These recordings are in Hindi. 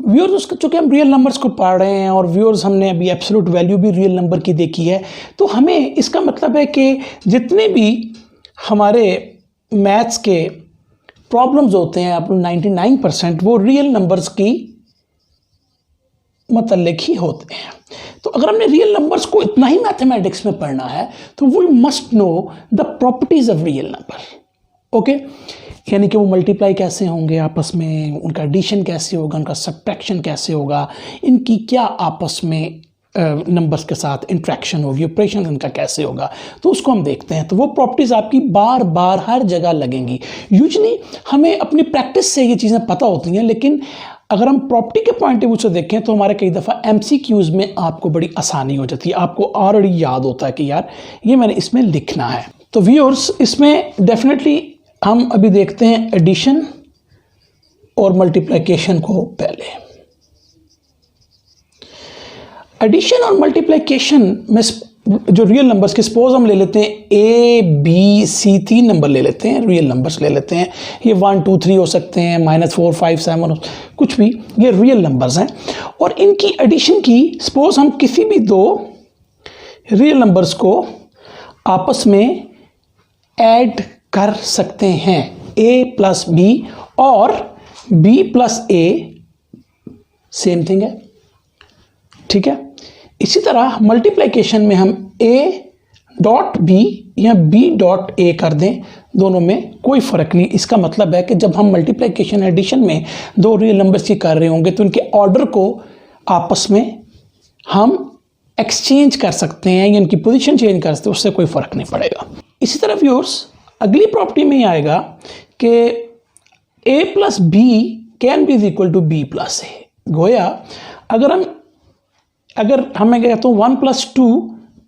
व्यूअर्स उसका चूँकि हम रियल नंबर्स को पढ़ रहे हैं और व्यूअर्स हमने अभी एब्सोल्यूट वैल्यू भी रियल नंबर की देखी है, तो हमें इसका मतलब है कि जितने भी हमारे मैथ्स के प्रॉब्लम्स होते हैं अपने 99% वो रियल नंबर्स की मतलब ही होते हैं। तो अगर हमने रियल नंबर्स को इतना ही मैथमेटिक्स में पढ़ना है तो we must know the properties of real number. Okay, यानी कि वो मल्टीप्लाई कैसे होंगे आपस में, उनका एडिशन कैसे होगा, उनका सब्ट्रैक्शन कैसे होगा, इनकी क्या आपस में नंबर्स के साथ इंट्रैक्शन होगी, ऑपरेशन इनका कैसे होगा, तो उसको हम देखते हैं। तो वो प्रॉपर्टीज़ आपकी बार बार हर जगह लगेंगी। यूजुअली हमें अपनी प्रैक्टिस से ये चीज़ें पता होती हैं, लेकिन अगर हम प्रॉपर्टी के पॉइंट ऑफ व्यू से देखें तो हमारे कई दफ़ा MCQs में आपको बड़ी आसानी हो जाती है, आपको ऑलरेडी याद होता है कि यार ये मैंने इसमें लिखना है। तो व्यूअर्स इसमें डेफिनेटली हम अभी देखते हैं एडिशन और मल्टीप्लिकेशन को। पहले एडिशन और मल्टीप्लिकेशन में जो रियल नंबर्स के सपोज हम ले लेते हैं A, B, C 3 नंबर ले लेते हैं, रियल नंबर्स ले लेते हैं। ये 1, 2, 3 हो सकते हैं, -4, 5, 7 कुछ भी, ये रियल नंबर्स हैं। और इनकी एडिशन की सपोज हम किसी भी दो रियल नंबर्स को आपस में ऐड कर सकते हैं, A + B और B + A सेम थिंग है, ठीक है। इसी तरह मल्टीप्लिकेशन में हम A.B या B.A कर दें, दोनों में कोई फ़र्क नहीं। इसका मतलब है कि जब हम मल्टीप्लिकेशन एडिशन में दो रियल नंबर्स की कर रहे होंगे तो इनके ऑर्डर को आपस में हम एक्सचेंज कर सकते हैं या इनकी पोजीशन चेंज कर सकते हैं, उससे कोई फ़र्क नहीं पड़ेगा। इसी तरह व्यूअर्स अगली प्रॉपर्टी में आएगा कि A + B can be equal to B + A। गोया अगर मैं कहता हूँ 1 + 2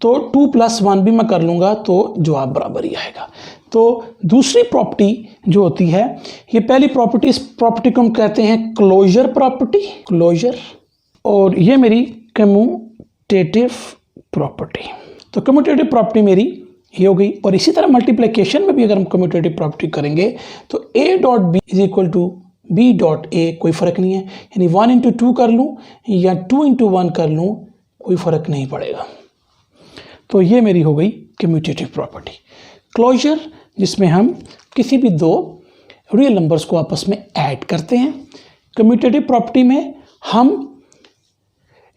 तो 2 + 1 भी मैं कर लूँगा तो जवाब बराबर ही आएगा। तो दूसरी प्रॉपर्टी जो होती है, ये पहली प्रॉपर्टी, इस प्रॉपर्टी को हम कहते हैं क्लोजर प्रॉपर्टी, क्लोजर, और ये मेरी कम्यूटेटिव प्रॉपर्टी। तो कम्यूटेटिव प्रॉपर्टी मेरी ये हो गई। और इसी तरह मल्टीप्लिकेशन में भी अगर हम कम्यूटेटिव प्रॉपर्टी करेंगे तो A.B = B.A कोई फ़र्क नहीं है, यानी 1 × 2 कर लूँ या 2 × 1 कर लूँ, कोई फ़र्क नहीं पड़ेगा। तो ये मेरी हो गई कम्यूटेटिव प्रॉपर्टी। क्लोजर, जिसमें हम किसी भी दो रियल नंबर्स को आपस में ऐड करते हैं। कम्यूटेटिव प्रॉपर्टी में हम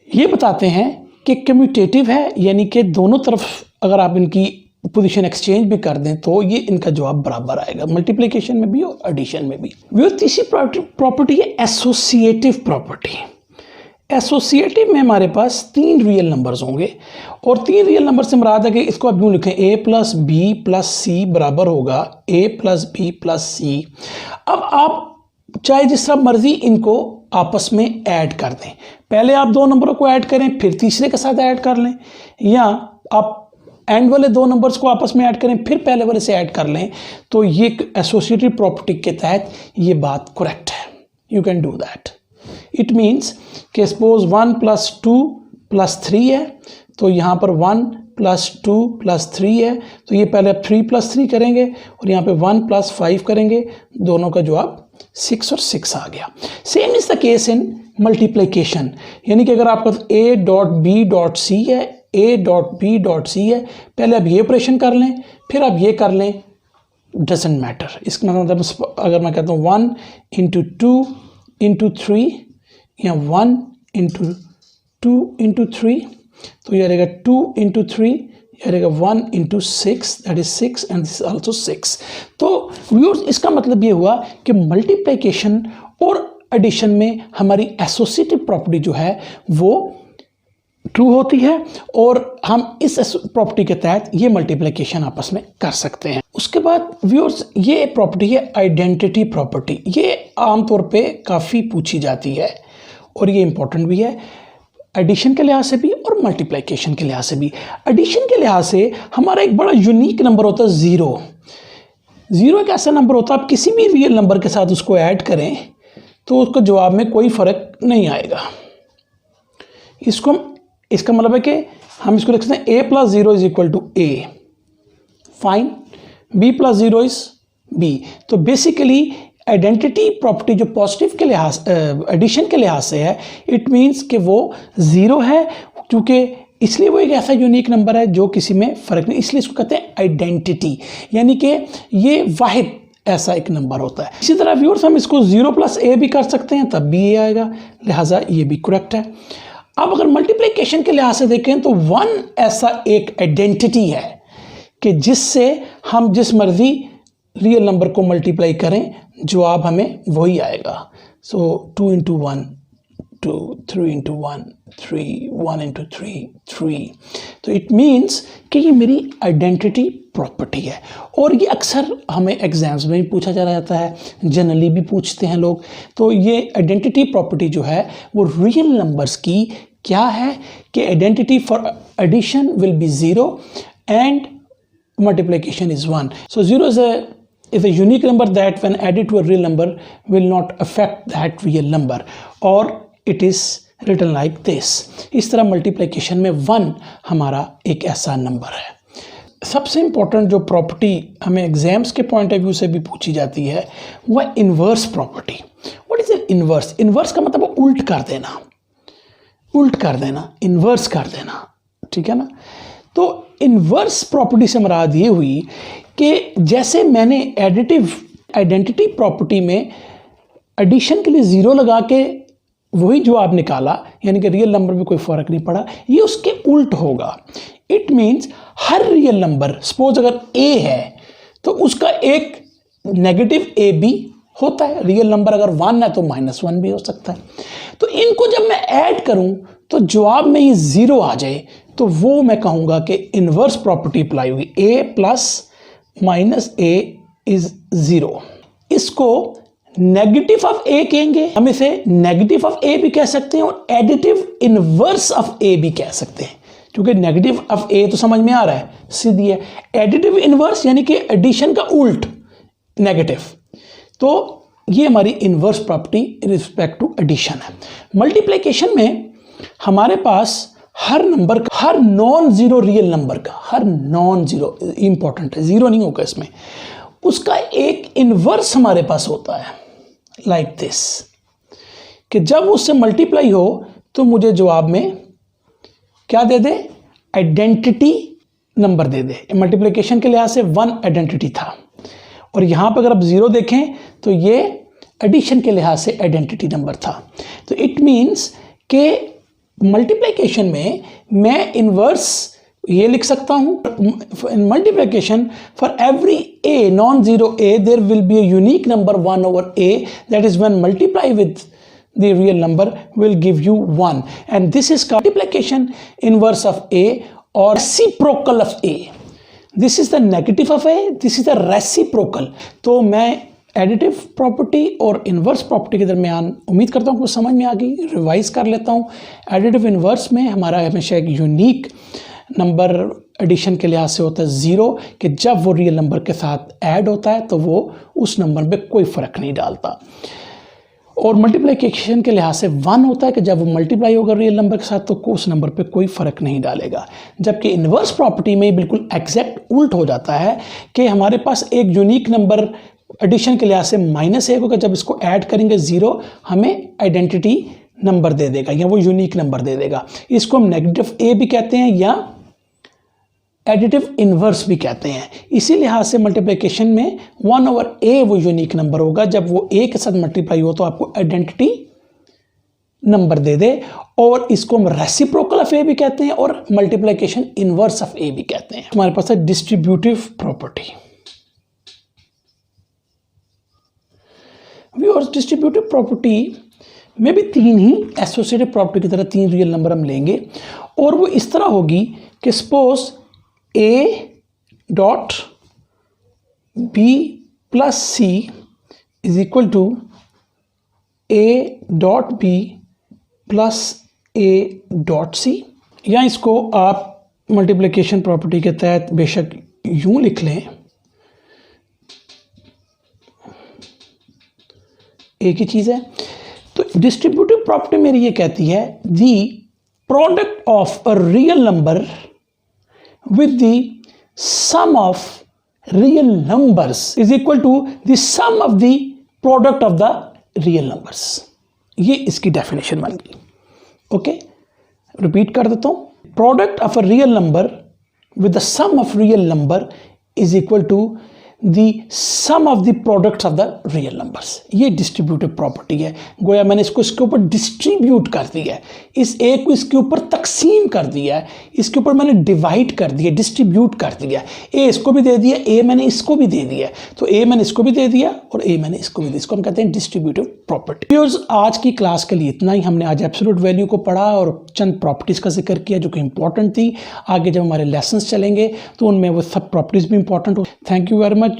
ये बताते हैं कि कम्यूटेटिव है, यानी कि दोनों तरफ अगर आप इनकी पोजीशन एक्सचेंज भी कर दें तो ये इनका जवाब बराबर आएगा, मल्टीप्लिकेशन में भी और एडिशन में भी। वो तीसरी प्रॉपर्टी है एसोसिएटिव प्रॉपर्टी। एसोसिएटिव में हमारे पास 3 रियल नंबर्स होंगे और 3 रियल नंबर से मुराद है कि इसको आप यूँ लिखें A + B + C बराबर होगा A + B + C। अब आप चाहे जिस तरह मर्जी इनको आपस में ऐड कर दें, पहले आप 2 नंबरों को ऐड करें फिर तीसरे के साथ ऐड कर लें, या आप एंड वाले 2 नंबर्स को आपस में ऐड करें फिर पहले वाले से ऐड कर लें, तो ये एसोसिएटिव प्रॉपर्टी के तहत ये बात करेक्ट है। You can do that. It means कि सपोज 1 + 2 + 3 है, तो यहाँ पर 1 + 2 + 3 है, तो ये पहले आप 3 + 3 करेंगे और यहाँ पे 1 + 5 करेंगे, दोनों का जवाब 6 और 6 आ गया। Same is the case in multiplication, यानी कि अगर आपका A.B.C है, A.B.C है, पहले आप ये ऑपरेशन कर लें फिर आप ये कर लें, डजेंट मैटर। इसका मतलब अगर मैं कहता हूँ 1 × 2 × 3 या 1 × 2 × 3, तो ये रहेगा 2 × 3, ये रहेगा 1 × 6, that is 6 and this also 6। तो व्यूअर्स इसका मतलब ये हुआ कि मल्टीप्लिकेशन और एडिशन में हमारी एसोसिएटिव प्रॉपर्टी जो है वो ट्रू होती है और हम इस प्रॉपर्टी के तहत ये मल्टीप्लिकेशन आपस में कर सकते हैं। उसके बाद व्यूअर्स ये प्रॉपर्टी है आइडेंटिटी प्रॉपर्टी। ये आमतौर पे काफ़ी पूछी जाती है और ये इंपॉर्टेंट भी है, एडिशन के लिहाज से भी और मल्टीप्लिकेशन के लिहाज से भी। एडिशन के लिहाज से हमारा एक बड़ा यूनिक नंबर होता है 0। 0 एक ऐसा नंबर होता है आप किसी भी रियल नंबर के साथ उसको ऐड करें तो उसको जवाब में कोई फ़र्क नहीं आएगा। इसका मतलब है कि हम इसको लिख सकते हैं A + 0 = A, fine, B + 0 = B। तो बेसिकली आइडेंटिटी प्रॉपर्टी जो पॉजिटिव के लिहाज एडिशन के लिहाज से है, इट मीन्स कि वो 0 है, क्योंकि इसलिए वो एक ऐसा यूनिक नंबर है जो किसी में फ़र्क नहीं, इसलिए इसको कहते हैं आइडेंटिटी, यानी कि ये वाहिद ऐसा एक नंबर होता है। इसी तरह व्यूअर्स हम इसको 0 + a भी कर सकते हैं, तब भी ये आएगा, लिहाजा ये भी करेक्ट है। अब अगर मल्टीप्लिकेशन के लिहाज से देखें तो 1 ऐसा एक आइडेंटिटी है कि जिससे हम जिस मर्जी रियल नंबर को मल्टीप्लाई करें, जवाब हमें वही आएगा। सो 2 × 1 2, 3 × 1 3, 1 × 3 3। तो इट मीन्स कि ये मेरी आइडेंटिटी प्रॉपर्टी है, और ये अक्सर हमें एग्जाम्स में भी पूछा जा जाता है, जनरली भी पूछते हैं लोग। तो ये आइडेंटिटी प्रॉपर्टी जो है वो रियल नंबर्स की क्या है कि identity for addition will be 0 and multiplication is 1. So 0 is a unique number that when added to a real number will not affect that real number, or it is written like this. इस तरह मल्टीप्लिकेशन में 1 हमारा एक ऐसा नंबर है। सबसे इंपॉर्टेंट जो प्रॉपर्टी हमें एग्जाम्स के पॉइंट ऑफ व्यू से भी पूछी जाती है वह inverse property. What is an inverse? Inverse का मतलब उल्ट कर देना, उल्ट कर देना, इन्वर्स कर देना, ठीक है ना। तो इन्वर्स प्रॉपर्टी से मुराद ये हुई कि जैसे मैंने एडिटिव आइडेंटिटी प्रॉपर्टी में एडिशन के लिए 0 लगा के वही जवाब निकाला, यानी कि रियल नंबर में कोई फ़र्क नहीं पड़ा, ये उसके उल्ट होगा। It means her real number, suppose अगर a है तो उसका एक नेगेटिव a भी होता है। रियल नंबर अगर 1 है तो -1 भी हो सकता है। तो इनको जब मैं ऐड करूं तो जवाब में ये 0 आ जाए, तो वो मैं कहूँगा कि इन्वर्स प्रॉपर्टी अप्लाई होगी। a + -a is 0। इसको नेगेटिव ऑफ a कहेंगे, हम इसे नेगेटिव ऑफ a भी कह सकते हैं और एडिटिव इन्वर्स ऑफ a भी कह सकते हैं, क्योंकि नेगेटिव ऑफ a तो समझ में आ रहा है, सीधी है। एडिटिव इन्वर्स यानी कि एडिशन का उल्ट, नेगेटिव। तो ये हमारी inverse property in respect to addition है। मल्टीप्लिकेशन में हमारे पास हर नंबर का, हर नॉन जीरो रियल नंबर का, हर नॉन जीरो इंपॉर्टेंट है, 0 नहीं होगा इसमें, उसका एक इन्वर्स हमारे पास होता है, लाइक दिस, कि जब उससे मल्टीप्लाई हो तो मुझे जवाब में क्या दे दे? आइडेंटिटी नंबर दे दे। मल्टीप्लिकेशन के लिहाज से 1 आइडेंटिटी था, और यहाँ पर अगर आप 0 देखें तो ये एडिशन के लिहाज से आइडेंटिटी नंबर था। तो इट मीन्स कि मल्टीप्लिकेशन में मैं इन्वर्स ये लिख सकता हूँ, in multiplication for every a non zero a there will be a unique number 1/a, that is when multiply with the real number will give you 1, and this is multiplication inverse of a or reciprocal of a. This is the negative of a, this is the reciprocal. तो मैं एडिटिव प्रॉपर्टी और इन्वर्स प्रॉपर्टी के दरमियान उम्मीद करता हूँ कुछ समझ में आ गई। रिवाइज कर लेता हूँ। एडिटिव इन्वर्स में हमारा हमेशा एक यूनिक नंबर एडिशन के लिहाज से होता है 0, कि जब वो रियल नंबर के साथ ऐड होता है तो वो उस नंबर पे कोई फ़र्क नहीं डालता। और मल्टीप्लिकेशन के लिहाज से 1 होता है कि जब वो मल्टीप्लाई होगा रियल नंबर के साथ तो उस नंबर पे कोई फ़र्क नहीं डालेगा। जबकि इन्वर्स प्रॉपर्टी में बिल्कुल एग्जैक्ट उल्ट हो जाता है कि हमारे पास एक यूनिक नंबर एडिशन के लिहाज से -1 होगा, जब इसको ऐड करेंगे 0 हमें आइडेंटिटी नंबर दे देगा या वो यूनिक नंबर दे देगा। इसको हम नेगेटिव a भी कहते हैं या एडिटिव इन्वर्स भी कहते हैं। इसी लिहाज से मल्टीप्लिकेशन में 1/a वो यूनिक नंबर होगा, जब वो a के साथ मल्टीप्लाई हो तो आपको आइडेंटिटी नंबर दे दे, और इसको हम रेसिप्रोकल ऑफ a भी कहते हैं और मल्टीप्लिकेशन इन्वर्स ऑफ a भी कहते हैं। हमारे पास है डिस्ट्रीब्यूटिव प्रॉपर्टी। और डिस्ट्रीब्यूटिव प्रॉपर्टी में भी 3 ही एसोसिएटिव प्रॉपर्टी की तरह 3 रियल नंबर हम लेंगे, और वो इस तरह होगी कि suppose a dot b plus c is equal to a dot b plus a dot c, या इसको आप मल्टीप्लिकेशन प्रॉपर्टी के तहत बेशक यूं लिख लें, एक ही चीज़ है। तो डिस्ट्रीब्यूटिव प्रॉपर्टी मेरी ये कहती है the product of a real number with the sum of real numbers is equal to the sum of the product of the real numbers. ये इसकी डेफिनेशन बन गई। ओके, रिपीट कर देता हूं। Product of a real number with the sum of real number is equal to the sum of the products of the real numbers. ये डिस्ट्रीब्यूटिव प्रॉपर्टी है। गोया मैंने इसको इसके ऊपर डिस्ट्रीब्यूट कर दिया है, इस ए को इसके ऊपर तकसीम कर दिया है, इसके ऊपर मैंने डिवाइड कर दिया, डिस्ट्रीब्यूट कर दिया। ए इसको भी दे दिया, ए मैंने इसको भी दे दिया, तो ए मैंने इसको भी दे दिया और ए मैंने इसको भी दिया। इसको हम कहते हैं डिस्ट्रीब्यूटिव प्रॉपर्टी। आज की क्लास के लिए इतना ही। हमने आज एब्सोल्यूट वैल्यू को पढ़ा और चंद प्रॉपर्टीज़ का जिक्र किया जो कि इंपॉर्टेंट थी। आगे जब हमारे लेसन्स चलेंगे तो उनमें वो सब प्रॉपर्टीज़ भी इंपॉर्टेंट हो। Thank you very much.